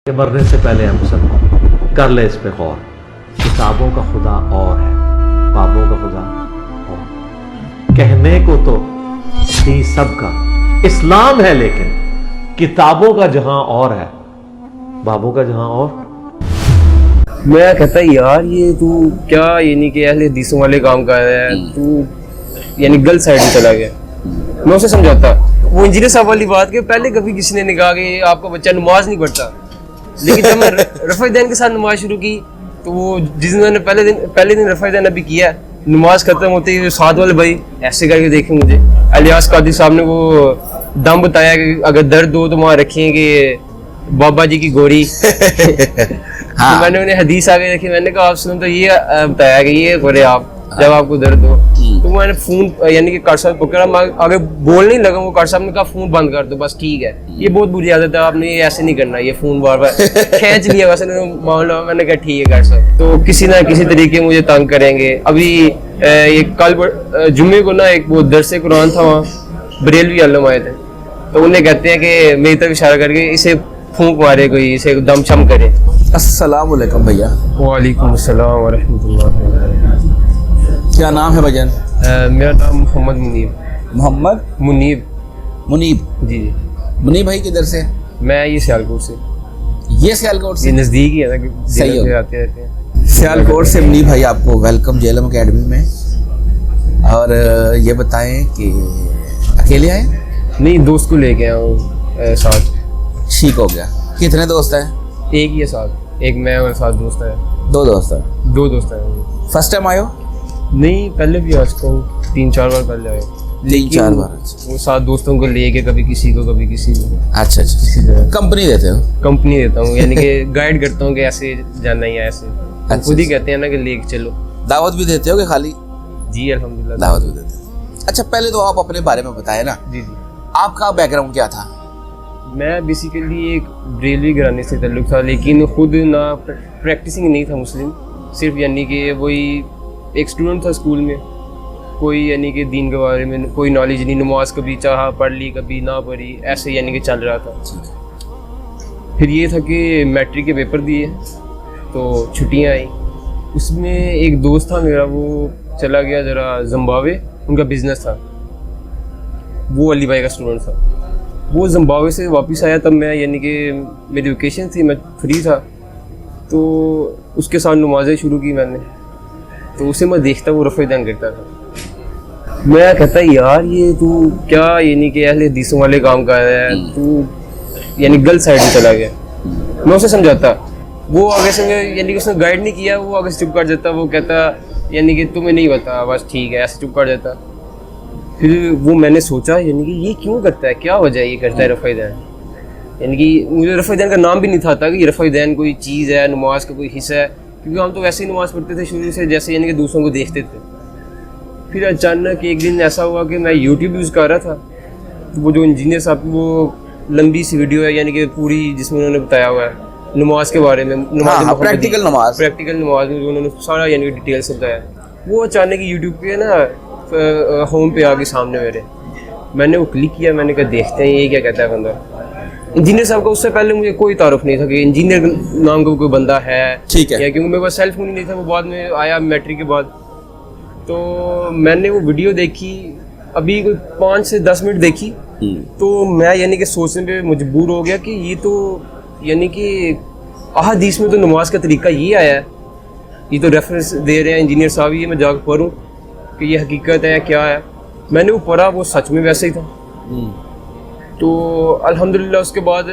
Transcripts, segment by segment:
कि मरने से पहले हम सब कर ले इस पे गौर। किताबों का खुदा और है, बाबों का खुदा और। कहने को तो थी सबका इस्लाम है, लेकिन किताबों का जहां और है, बाबों का जहां और। मैं कहता यार ये तू क्या यानी कि अहले हदीसों वाले काम कर रहा है, तू यानी गलत साइड में चला गया। मैं उसे समझाता वो इंजीनियर साहब वाली बात के पहले कभी किसी ने निकाह कि आपका बच्चा नमाज नहीं पढ़ता, लेकिन जब मैं रफ़ीदैन के साथ नमाज शुरू की तो वो जिस दिन मैंने पहले दिन रफ़ीदैन अभी किया, नमाज खत्म होते ही साथ वाले भाई ऐसे करके देखे मुझे। अलियास कादी साहब ने वो दम बताया कि अगर दर्द हो तो वहाँ रखेंगे बाबा जी की गोरी। हाँ। तो मैंने उन्हें हदीस आगे रखी, मैंने कहा आप सुन तो ये बताया कि ये करे आप जब आपको दर्द हो। तो मैंने फोन यानी कि कार साहब पकड़ा, मैं आगे बोल नहीं लगा, वो कार साहब ने कहा फोन बंद कर दो बस, ठीक है ये बहुत बुरी आदत है, आपने ये ऐसे नहीं करना, ये फोन बार बार खींच लिया वैसे मामला। मैंने कहा ठीक है कार साहब, तो किसी ना किसी तरीके मुझे तंग करेंगे। अभी ये कल जुम्मे को ना एक वो दरसे कुरान था, वहाँ बरेलवी आलम आए थे, तो उन्हें कहते हैं कि मेरी तरफ इशारा करके इसे फूंक मारे, कोई इसे दम शम करे। अस्सलाम वालेकुम भैया। वालेकुम अस्सलाम व रहमतुल्लाह। क्या नाम है भजन? मेरा नाम मोहम्मद मुनीब। मोहम्मद मुनीब। मुनीब जी जी। मुनीब भाई किधर से? मैं ये सियालकोट से। ये सियालकोट से? ये नज़दीक ही है ना, सही हो, आते रहते हैं। सियालकोट से मुनीब भाई आपको वेलकम जेलम अकेडमी में। और ये बताएं कि अकेले आए? नहीं, दोस्त को लेके आया हूँ साथ। ठीक हो गया। कितने दोस्त हैं? एक ही है साथ, एक मैं और साथ दोस्त है। दो दोस्त हैं? दो दोस्त हैं। फर्स्ट टाइम आयो? नहीं, पहले भी आ चुका हूँ, 3-4 बार पहले आए। 3-4 बार? वो साथ दोस्तों को लेके कभी किसी को कभी किसी को। अच्छा अच्छा। किसी जगह कंपनी देते हो? कंपनी देता हूँ, यानी कि गाइड करता हूँ कि ऐसे जाना ही है ऐसे। अच्छा, खुद ही कहते हैं ना कि लेके चलो। दावत भी देते हो कि खाली? जी अल्हम्दुलिल्लाह दावत भी देते हो। अच्छा, पहले तो आप अपने बारे में बताएं ना। जी जी। आपका बैकग्राउंड क्या था? मैं बेसिकली एक बरेलवी घराने से ताल्लुक़ था, लेकिन खुद ना प्रैक्टिसिंग नहीं था मुस्लिम, सिर्फ यानी कि वही एक स्टूडेंट था स्कूल में, कोई यानी कि दीन के बारे में कोई नॉलेज नहीं, नमाज कभी चाहा पढ़ ली कभी ना पढ़ी, ऐसे यानी कि चल रहा था। फिर ये था कि मैट्रिक के पेपर दिए तो छुट्टियाँ आई, उसमें एक दोस्त था मेरा, वो चला गया ज़रा जिम्बाब्वे, उनका बिज़नेस था, वो अली भाई का स्टूडेंट था। वो जिम्बाब्वे से वापस आया, तब मैं यानी कि मेरी वेकेशन थी, मैं फ्री था, तो उसके साथ नमाज़ें शुरू की मैंने। तो उसे मैं देखता वो रफ़ीदैन करता था। मैं कहता यार ये तू क्या यानी कि अहले हदीसों वाले काम कर रहा है, तू यानी गलत साइड में चला गया। मैं उसे समझाता, वो आगे से यानी कि उसने गाइड नहीं किया, वो आगे से चुप कर जाता, वो कहता यानी कि तुम्हें नहीं पता बस ठीक है, ऐसे चुप कर जाता। फिर वो मैंने सोचा यानी कि ये क्यों करता है, क्या वजह ये करता है रफ़ीदैन, यानी कि मुझे रफ़ीदैन का नाम भी नहीं था कि ये रफ़ीदैन कोई चीज़ है, नमाज का कोई हिस्सा है, क्योंकि हम तो वैसे ही नमाज़ पढ़ते थे शुरू से, जैसे यानी कि दूसरों को देखते थे। फिर अचानक एक दिन ऐसा हुआ कि मैं यूट्यूब यूज़ कर रहा था, तो वो जो इंजीनियर साहब की वो लंबी सी वीडियो है यानी कि पूरी, जिसमें उन्होंने बताया हुआ है नमाज के बारे में, प्रैक्टिकल नमाज में जो उन्होंने सारा यानी कि डिटेल से बताया, वो अचानक यूट्यूब पे ना होम पे आके सामने मेरे, मैंने वो क्लिक किया, मैंने कहा देखते हैं ये क्या कहता है बंदा। इंजीनियर साहब का उससे पहले मुझे कोई तारुफ नहीं था कि इंजीनियर नाम का कोई बंदा है, ठीक है, या क्योंकि मेरे पास सेल फोन ही नहीं था, वो बाद में आया मैट्रिक के बाद। तो मैंने वो वीडियो देखी, अभी कोई 5 से 10 मिनट देखी, तो मैं यानी कि सोचने पे मजबूर हो गया कि ये तो यानी कि अहादीस में तो नमाज का तरीका ये आया है, ये तो रेफरेंस दे रहे हैं इंजीनियर साहब, ये मैं जाकर पढ़ूँ कि ये हकीकत है क्या है। मैंने वो पढ़ा, वो सच में वैसे ही था। तो अल्हम्दुलिल्लाह उसके बाद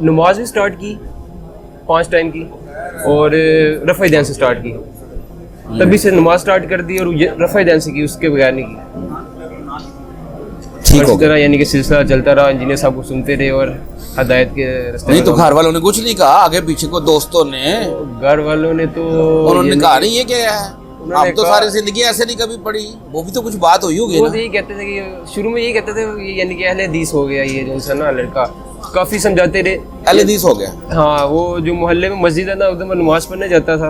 नमाज भी स्टार्ट की 5 टाइम की, और रफ़ीदैन से स्टार्ट की, तभी से नमाज स्टार्ट कर दी, और रफ़ीदैन से की, उसके बगैर नहीं की। इसी तरह यानी कि सिलसिला चलता रहा, इंजीनियर साहब को सुनते रहे और हदायत के रास्ते। नहीं तो घर वालों ने कुछ नहीं कहा? आगे पीछे को दोस्तों ने, घर वालों ने तो उन्होंने कहा नहीं ये क्या है, अब तो सारी जिंदगी ऐसे नहीं कभी पढ़ी, वो भी तो कुछ बात हुई होगी ना? वो यही कहते थे कि शुरू में यही कहते थे यानी कि अहले हदीस हो गया ये जो सा ना लड़का, काफ़ी समझाते रहे अहले हदीस हो गया। हाँ, वो जो मोहल्ले में मस्जिद है ना, उधर मैं नमाज पढ़ने जाता था।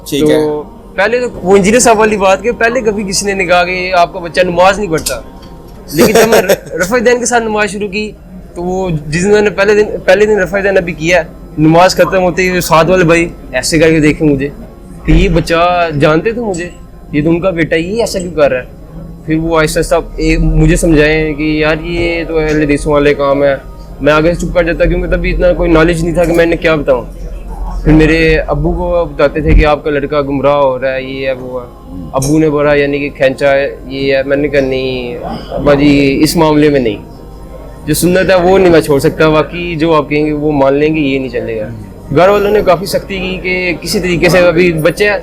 ठीक है। तो पहले तो वो इंजीनियर साहब वाली बात के पहले कभी किसी ने निकाह कि आपका बच्चा नमाज नहीं पढ़ता, लेकिन जब मैं रफ़ीदैन के साथ नमाज शुरू की तो वो जिस दिन मैंने पहले दिन रफ़ीदैन अभी किया, नमाज खत्म होते ही साथ वाले भाई ऐसे करके देखे मुझे कि ये बच्चा जानते थे मुझे, ये तो उनका बेटा, ये ऐसा क्यों कर रहा है। फिर वो आहिस्ता आहिस्ता मुझे समझाएं कि यार ये तो अहले हदीसों वाले काम है। मैं आगे से चुप कर जाता क्योंकि तभी इतना कोई नॉलेज नहीं था कि मैंने क्या बताऊं। फिर मेरे अब्बू को बताते थे कि आपका लड़का गुमराह हो रहा है, ये है वो है। अब्बू ने बोला यानी कि खैंचा है, ये है। मैंने कहा नहीं अब्बा जी, इस मामले में नहीं, जो सुन्नत है वो नहीं मैं छोड़ सकता, बाकी जो आप कहेंगे वो मान लेंगे, ये नहीं चलेगा। घर वालों ने काफ़ी सख्ती की कि किसी तरीके से, अभी बच्चे हैं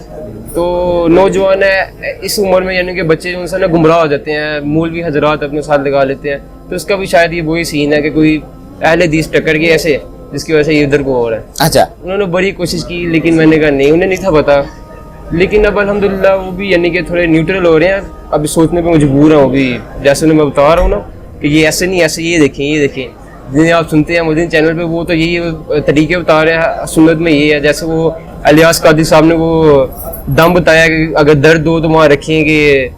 तो नौजवान है इस उम्र में, यानी कि बच्चे जो उनसे ना गुमराह हो जाते हैं, मौलवी हजरात अपने साथ लगा लेते हैं। तो उसका भी शायद ये वही सीन है कि कोई अहले हदीस टक्कर गए ऐसे, जिसकी वजह से ये इधर को हो रहा है। अच्छा, उन्होंने बड़ी कोशिश की लेकिन मैंने कहा नहीं, उन्हें नहीं था पता। लेकिन अब अल्हम्दुलिल्लाह वो भी यानी कि थोड़े न्यूट्रल हो रहे हैं। अभी सोचने पे मजबूर हूँ अभी, जैसे मैं बता रहा हूँ ना कि ये ऐसे नहीं, ऐसे ये देखें, ये देखें। जिन्हें आप सुनते हैं मुझे चैनल पे, वो तो यही तरीके बता रहे हैं सुन्नत में ये है। जैसे वो इलियास कादी साहब ने वो दम बताया कि अगर दर्द हो तो वहाँ रखेंगे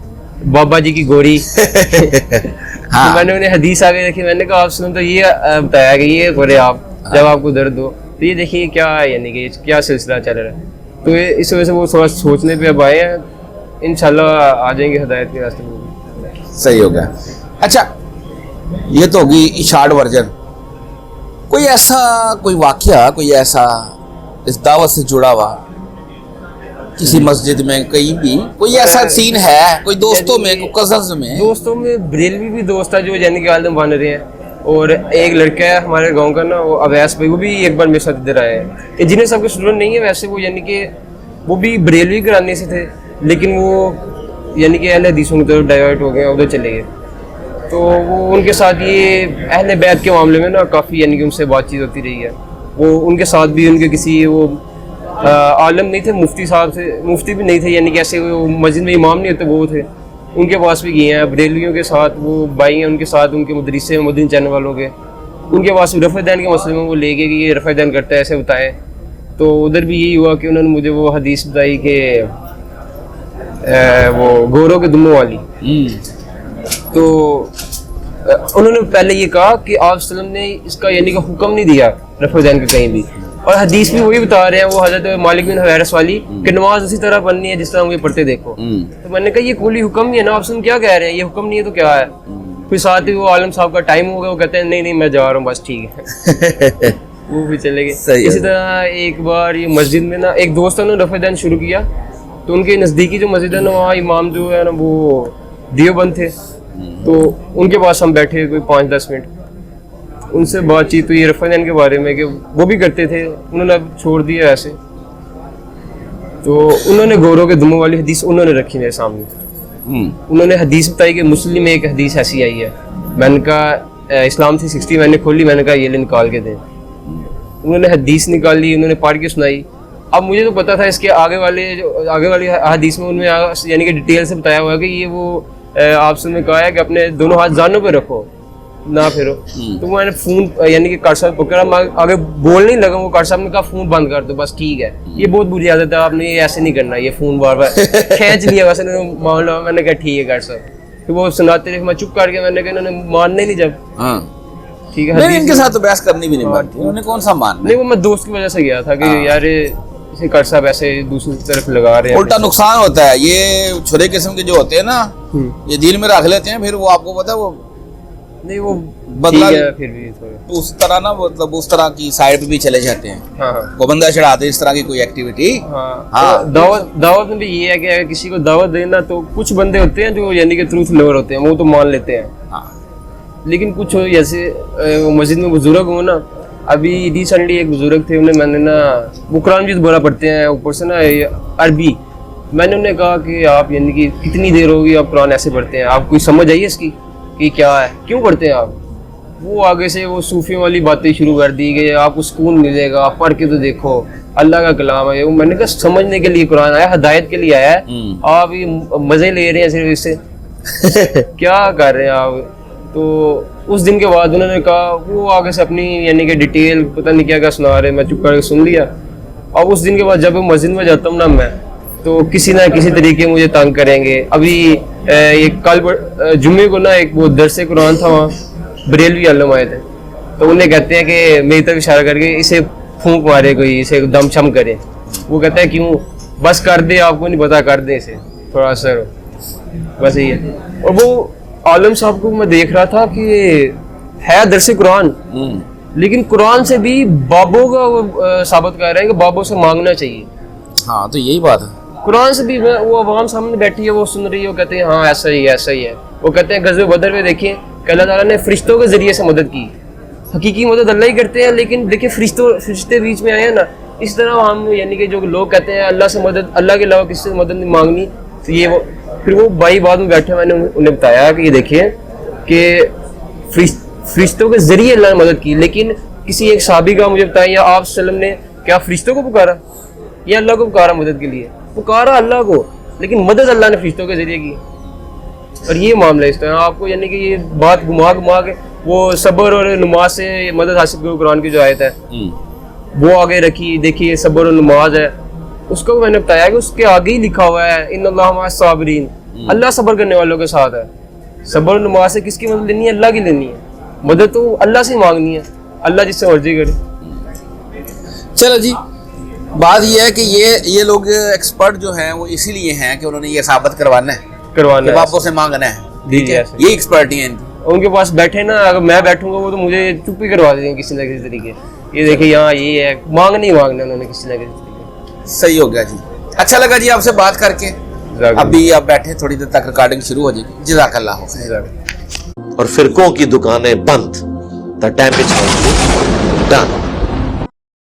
बाबा जी की गोरी। हाँ। तो मैंने उन्हें हदीस आगे रखी, मैंने कहा आप सुनो तो ये बताया कि ये करे आप जब आपको दर्द हो तो ये देखिए क्या है, यानी कि क्या सिलसिला चल रहा है। तो इस वजह से वो थोड़ा सोचने पे अब आए हैं, इंशाल्लाह आ जाएंगे हिदायत के रास्ते में। सही हो गया। अच्छा, ये तो होगी शॉर्ट वर्जन। कोई ऐसा कोई वाकया, कोई ऐसा इस दावत से जुड़ा हुआ किसी मस्जिद में, कहीं भी कोई ऐसा सीन है, कोई दोस्तों में, कोई कजन्स में? दोस्तों में बरेलवी भी दोस्त है जो यानी कि आलम बन रहे हैं, और एक लड़का है हमारे गांव का ना, वो अवैस भाई, वो भी एक बार मेरे साथ इधर आए हैं। जिन्हें सबके स्टूडेंट नहीं है वैसे, वो यानी कि वो भी बरेलवी कराने से थे, लेकिन वो यानी कि अहले हदीसों की तरफ डाइवर्ट हो गए, उधर चले गए। तो वो उनके साथ ये अहले बैत के मामले में ना काफ़ी यानी कि उनसे बातचीत होती रही है। वो उनके साथ भी उनके किसी वो आलम नहीं थे, मुफ्ती साहब से, मुफ्ती भी नहीं थे, यानी कि ऐसे वो मस्जिद में इमाम नहीं होते वो थे, उनके पास भी गए हैं। बरेलियों के साथ वो भाई हैं, उनके साथ उनके मदरसे मुद्दीन चैनल वालों के, उनके पास रफ़ादैन के मसले में वो ले गए कि ये रफ़ादैन करता है, ऐसे बताएं। तो उधर भी यही हुआ कि उन्होंने मुझे वो हदीस बताई कि वो गोरों के दुम्मों वाली। तो उन्होंने पहले ये कहा कि आप सल्लम ने इसका यानी कि हुक्म नहीं दिया रफ़ादैन का कहीं भी, और हदीस भी वही बता रहे हैं वो हज़रत मालिक बिन हुवैरिस वाली कि नमाज उसी तरह पढ़नी है जिस तरह मुझे पढ़ते देखो। तो मैंने कहा ये कोई हुक्म नहीं है ना, आप सुन क्या कह रहे हैं, ये हुक्म नहीं है तो क्या है। फिर साथ ही वो आलम साहब का टाइम हो गया, वो कहते हैं नहीं नहीं मैं जा रहा हूँ बस, ठीक है। वो भी चले गए। इसी तरह एक बार ये मस्जिद में ना एक दोस्त ने रफ़ादैन शुरू किया, तो उनके नज़दीकी जो मस्जिद है ना, वहाँ इमाम जो है ना वो देवबंद थे। तो उनके पास हम बैठे कोई 5-10 मिनट, उनसे बातचीत हुई रफ़ादैन के बारे में कि वो भी करते थे, उन्होंने अब छोड़ दिया ऐसे। तो उन्होंने गोरों के दुम्मों वाली हदीस उन्होंने रखी मेरे सामने। उन्होंने हदीस बताई कि मुस्लिम में एक हदीस ऐसी आई है। मैंने कहा इस्लाम 360 मैंने खोली, मैंने कहा ये ले निकाल के दें। उन्होंने हदीस निकाली, उन्होंने पढ़ के सुनाई। अब मुझे तो पता था इसके आगे वाली हदीस में उनमें यानी कि डिटेल से बताया हुआ है कि ये वो आपसे ने कहा है कि अपने दोनों हाथ जानों पे रखो, ना फिरो। तो मैंने फोन यानी कि कार साहब पकड़ा, मैं आगे बोल नहीं लगा, वो कार साहब ने कहा फोन बंद कर दो बस, ठीक है। ये बहुत बुरी आदत है, आपने ये ऐसे नहीं करना, ये फोन बार बार खींच लिया वैसे मामला। मैंने कहा ठीक है कार साहब। फिर वो सुनाते रहे, मैं चुप करके मैंने कहा इन्होंने मानने नहीं जब, ठीक है। नहीं, इनके साथ तो बहस करनी भी नहीं बनती, उन्होंने कौन सा मानना। नहीं, वो मैं दोस्त की वजह से गया था कि यार इसे कार साहब ऐसे दूसरी तरफ लगा रहे हैं, उल्टा नुकसान होता है। ये छुरे किस्म के जो होते हैं ना, ये दिल में रख लेते हैं, फिर वो आपको पता है वो नहीं वो बदला फिर भी थोड़ा उस तरह ना, मतलब उस तरह की साइड पे भी चले जाते हैं। हाँ वो बंदा चढ़ाते हैं इस तरह की कोई एक्टिविटी। हाँ। दावत में भी ये है कि अगर किसी को दावत देना, तो कुछ बंदे होते हैं जो यानी कि ट्रूथ लवर होते हैं, वो तो मान लेते हैं। लेकिन कुछ जैसे मस्जिद में बुजुर्ग हो ना, अभी रिसेंटली एक बुजुर्ग थे, उन्हें मैंने ना वो कुरान भी बुरा पढ़ते हैं, ऊपर से ना अरबी। मैंने उन्हें कहा कि आप यानी कि कितनी देर होगी आप कुरान ऐसे पढ़ते हैं, आप कोई समझ आई इसकी कि क्या है, क्यों पढ़ते हैं आप। वो आगे से वो सूफी वाली बातें शुरू कर दी कि आपको सुकून मिलेगा, आप पढ़ के तो देखो अल्लाह का कलाम है। वो मैंने कहा समझने के लिए कुरान आया, हिदायत के लिए आया है, आप ये मजे ले रहे हैं सिर्फ इससे। क्या कर रहे हैं आप। तो उस दिन के बाद उन्होंने कहा, वो आगे से अपनी यानी कि डिटेल पता नहीं क्या क्या सुना रहे, मैं चुप करके सुन लिया। और उस दिन के बाद जब मस्जिद में जाता हूँ ना मैं, तो किसी ना किसी तरीके मुझे तंग करेंगे। अभी एक कल जुम्मे को ना एक वो दरसे कुरान था, वहाँ बरेलवी आलम आए थे, तो उन्हें कहते हैं कि मेरी तरफ इशारा करके इसे फूंक मारे, कोई इसे दम शम करे। वो कहता है क्यों, बस कर दे, आपको नहीं पता, कर दे इसे थोड़ा असर हो, बस यही है। और वो आलम साहब को मैं देख रहा था कि है दरस कुरान, लेकिन कुरान से भी बाबों का वो साबित कर रहे हैं कि बाबों से मांगना चाहिए। हाँ तो यही बात है। कुरान से भी वो अवाम सामने बैठी है, वो सुन रही है, वो कहते हैं हाँ ऐसा ही है, ऐसा ही है। वो कहते हैं गज़वे बदर में देखिए कि अल्लाह ताला ने फरिश्तों के जरिए से मदद की। हकीकी मदद अल्लाह ही करते हैं, लेकिन देखिए फरिश्ते बीच में आए हैं ना। इस तरह हम यानी कि जो लोग कहते हैं अल्लाह से मदद, अल्लाह के अलावा किसी से मदद नहीं मांगनी, तो ये वो फिर वो भाई बाद में बैठे, मैंने उन्हें बताया कि ये देखिए कि फरिश्तों के जरिए अल्लाह ने मदद की। लेकिन किसी एक साहबी का मुझे बताया, या आप सल्लम ने क्या फरिश्तों को पुकारा या अल्लाह को पुकारा मदद के लिए? पुकारा अल्लाह को, लेकिन मदद अल्लाह ने फरिश्तों के जरिए की। और ये मामला इस तरह आपको यानी कि ये बात घुमा घुमा के वो सब्र और नमाज से मदद हासिल करो, कुरान की जो आयत है वो आगे रखी। देखिए सब्र और नमाज है, उसको मैंने बताया कि उसके आगे ही लिखा हुआ है इन्नल्लाह मअस साबिरीन, अल्लाह सब्र करने वालों के साथ है। सब्र और नमाज से किसकी मदद लेनी है? अल्लाह की लेनी है। मदद तो अल्लाह से मांगनी है, अल्लाह जिससे मर्जी करे। चलो जी, बात ये है कि ये लोग एक्सपर्ट जो हैं वो इसीलिए हैं कि उन्होंने ये साबित करवाना है कि बापों से मांगना है, ठीक है, ये एक्सपर्टी है इनकी। उनके पास बैठे ना, अगर मैं बैठूंगा वो तो मुझे चुप ही करवा देंगे किसी ना किसी तरीके। ये देखिए यहाँ ये है, मांगना उन्होंने किसी ना किसी तरीके। सही हो गया जी, अच्छा लगा जी आपसे बात करके। अभी आप बैठे, थोड़ी देर तक रिकॉर्डिंग शुरू हो जाएगी। जज़ाकल्लाह खैर। और फिरकों की दुकानें बंद, द डैमेज डन।